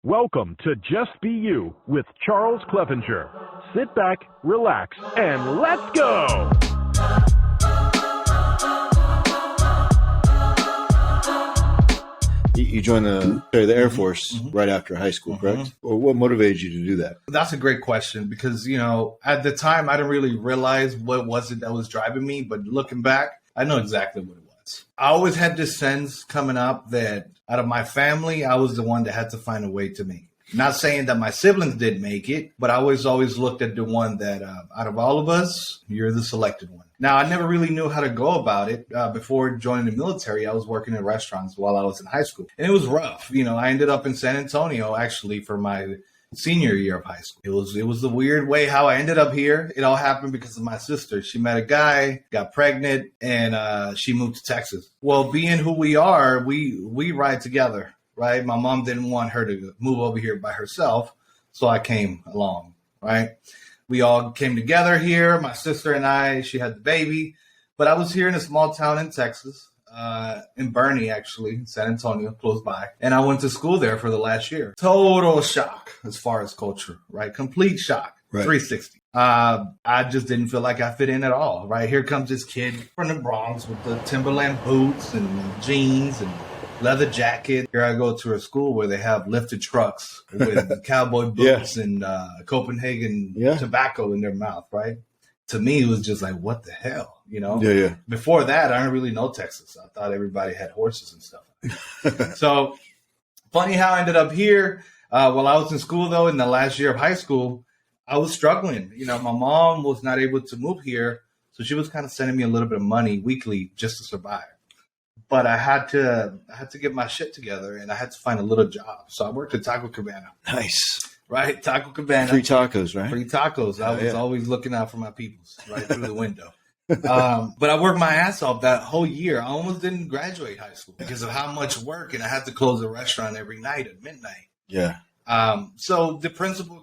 Welcome to Just Be You with Charles Clevenger. Sit back, relax, and let's go! You joined the Air Force right after high school, correct? Or what motivated you to do that? That's a great question because, at the time, I didn't really realize what was it that was driving me. But looking back, I know exactly what it was. I always had this sense coming up that out of my family, I was the one that had to find a way to make it. Not saying that my siblings didn't make it, but I always looked at the one that out of all of us, you're the selected one. Now, I never really knew how to go about it. Before joining the military, I was working in restaurants while I was in high school. And it was rough. I ended up in San Antonio, actually, for my senior year of high school. It was the weird way how I ended up here. It all happened because of my sister. She met a guy, got pregnant, and she moved to Texas. Well, being who we are, we ride together. Right. My mom didn't want her to move over here by herself. So I came along. Right. We all came together here. My sister and I, she had the baby. But I was here in a small town in Texas, in Bernie, actually, San Antonio, close by. And I went to school there for the last year. Total shock as far as culture. Right. Complete shock. Right. 360. I just didn't feel like I fit in at all. Right. Here comes this kid from the Bronx with the Timberland boots and jeans and leather jacket. Here I go to a school where they have lifted trucks with cowboy boots and Copenhagen tobacco in their mouth, right? To me, it was just like, what the hell, Yeah. Before that, I didn't really know Texas. I thought everybody had horses and stuff. So funny how I ended up here. While I was in school, though, in the last year of high school, I was struggling. My mom was not able to move here, so she was kind of sending me a little bit of money weekly just to survive. But I had to get my shit together, and I had to find a little job. So I worked at Taco Cabana. Nice. Right? Taco Cabana. Free tacos, right? Free tacos. I was always looking out for my peoples right through the window. But I worked my ass off that whole year. I almost didn't graduate high school because of how much work, and I had to close the restaurant every night at midnight. Yeah. So the principal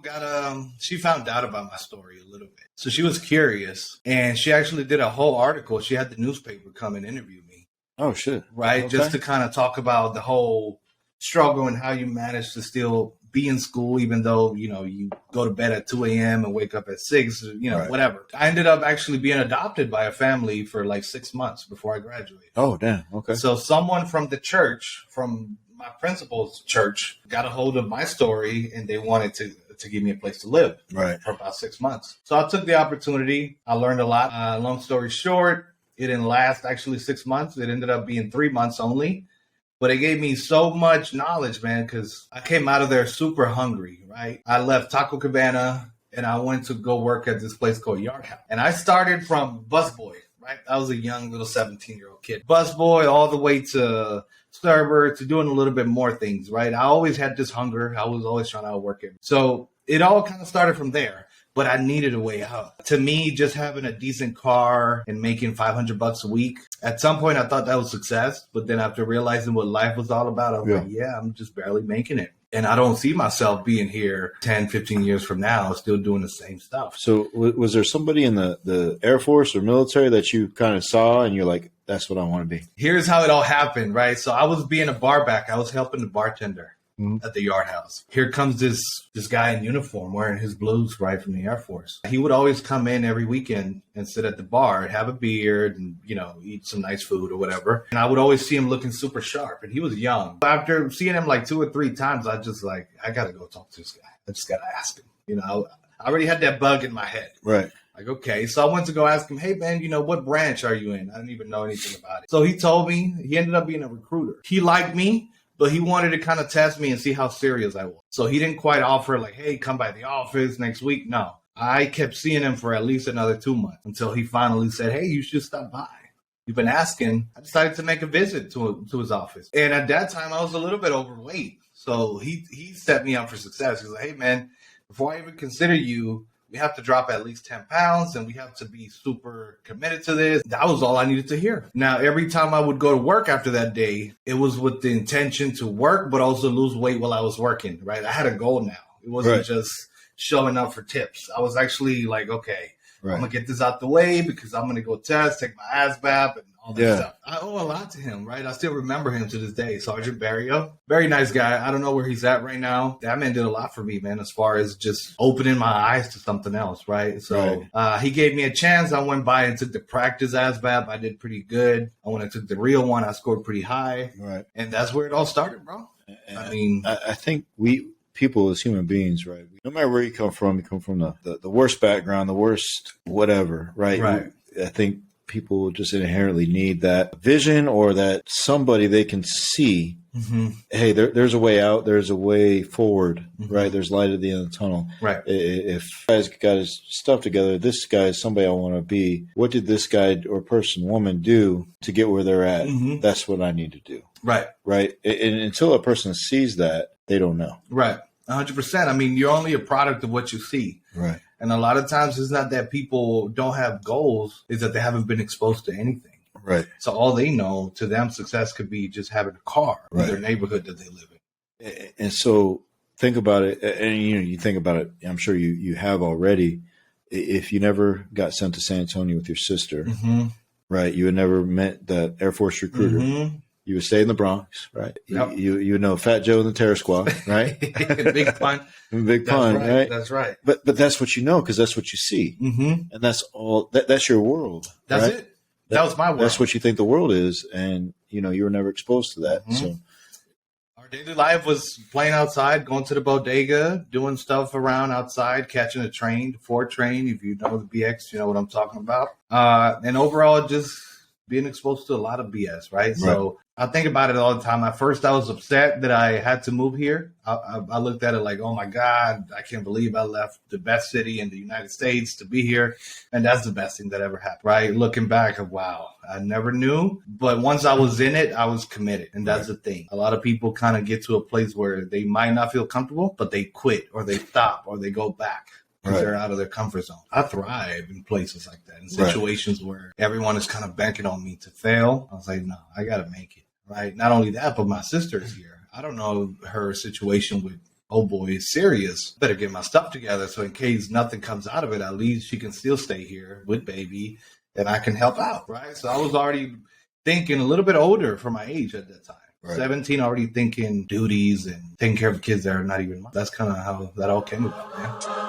she found out about my story a little bit. So she was curious, and she actually did a whole article. She had the newspaper come and interview me. Oh, shit. Right. Okay. Just to kind of talk about the whole struggle and how you manage to still be in school, even though, you go to bed at 2 a.m. and wake up at 6, right. Whatever. I ended up actually being adopted by a family for like 6 months before I graduated. Oh, damn. Okay. So someone from the church, from my principal's church, got a hold of my story, and they wanted to give me a place to live for about 6 months. So I took the opportunity. I learned a lot. Long story short, it didn't last actually 6 months. It ended up being 3 months only. But it gave me so much knowledge, man, because I came out of there super hungry, right? I left Taco Cabana, and I went to go work at this place called Yard House. And I started from busboy, right? I was a young little 17-year-old kid. Busboy all the way to server, to doing a little bit more things, right? I always had this hunger. I was always trying to outwork it. So it all kind of started from there. But I needed a way out. To me, just having a decent car and making $500 a week, at some point I thought that was success. But then after realizing what life was all about, I was like, I'm just barely making it. And I don't see myself being here 10, 15 years from now, still doing the same stuff. So was there somebody in the Air Force or military that you kind of saw and you're like, that's what I want to be? Here's how it all happened, right? So I was being a bar back. I was helping the bartender. At the Yard House. Here comes this guy in uniform wearing his blues right from the Air Force. He would always come in every weekend and sit at the bar and have a beer and, eat some nice food or whatever. And I would always see him looking super sharp, and he was young. After seeing him like 2 or 3 times, I just I got to go talk to this guy. I just got to ask him. I already had that bug in my head. Right. Like, okay. So I went to go ask him, hey, man, what branch are you in? I didn't even know anything about it. So he told me he ended up being a recruiter. He liked me. But he wanted to kind of test me and see how serious I was. So he didn't quite offer like, hey, come by the office next week. No, I kept seeing him for at least another 2 months until he finally said, hey, you should stop by. You've been asking. I decided to make a visit to his office. And at that time, I was a little bit overweight. So he set me up for success. He's like, hey, man, before I even consider you, we have to drop at least 10 pounds and we have to be super committed to this. That was all I needed to hear. Now, every time I would go to work after that day, it was with the intention to work, but also lose weight while I was working, right? I had a goal now. It wasn't just showing up for tips. I was actually like, okay, I'm going to get this out the way because I'm going to go test, take my ass bath and all that stuff. I owe a lot to him, right? I still remember him to this day. Sergeant Barrio, very nice guy. I don't know where he's at right now. That man did a lot for me, man, as far as just opening my eyes to something else, right? So he gave me a chance. I went by and took the practice ASVAB. I did pretty good. And when I took the real one, I scored pretty high. Right. And that's where it all started, bro. I think people as human beings, right? No matter where you come from the worst background, the worst whatever, right? Right. I think people just inherently need that vision or that somebody they can see. Mm-hmm. Hey, there's a way out. There's a way forward, right? There's light at the end of the tunnel. Right. If guy's got his stuff together, this guy is somebody I want to be. What did this guy or person, woman do to get where they're at? Mm-hmm. That's what I need to do. Right. Right. And until a person sees that, they don't know. Right. 100%. I mean, you're only a product of what you see. Right. And a lot of times it's not that people don't have goals, it's that they haven't been exposed to anything. Right. So all they know, to them, success could be just having a car in their neighborhood that they live in. And so think about it. And you think about it, I'm sure you have already. If you never got sent to San Antonio with your sister, right, you had never met that Air Force recruiter. You would stay in the Bronx, right? Yep. You know Fat Joe and the Terror Squad, right? Big pun. Big pun, right? That's right. But that's what you know because that's what you see. And that's all. That's your world. That's right? it. That was my world. That's what you think the world is. And, you were never exposed to that. So our daily life was playing outside, going to the bodega, doing stuff around outside, catching a train, the 4 train. If you know the BX, you know what I'm talking about. And overall, just being exposed to a lot of BS, right? So I think about it all the time. At first, I was upset that I had to move here. I looked at it like, oh, my God, I can't believe I left the best city in the United States to be here. And that's the best thing that ever happened, right? Looking back, wow, I never knew. But once I was in it, I was committed. And that's the thing. A lot of people kind of get to a place where they might not feel comfortable, but they quit or they stop or they go back. Because they're out of their comfort zone. I thrive in places like that, in situations where everyone is kind of banking on me to fail. I was like, no, I got to make it, right? Not only that, but my sister's here. I don't know her situation with, oh boy, is serious. Better get my stuff together so in case nothing comes out of it, at least she can still stay here with baby and I can help out, right? So I was already thinking a little bit older for my age at that time. 17, already thinking duties and taking care of kids that are not even mine. That's kind of how that all came about, man.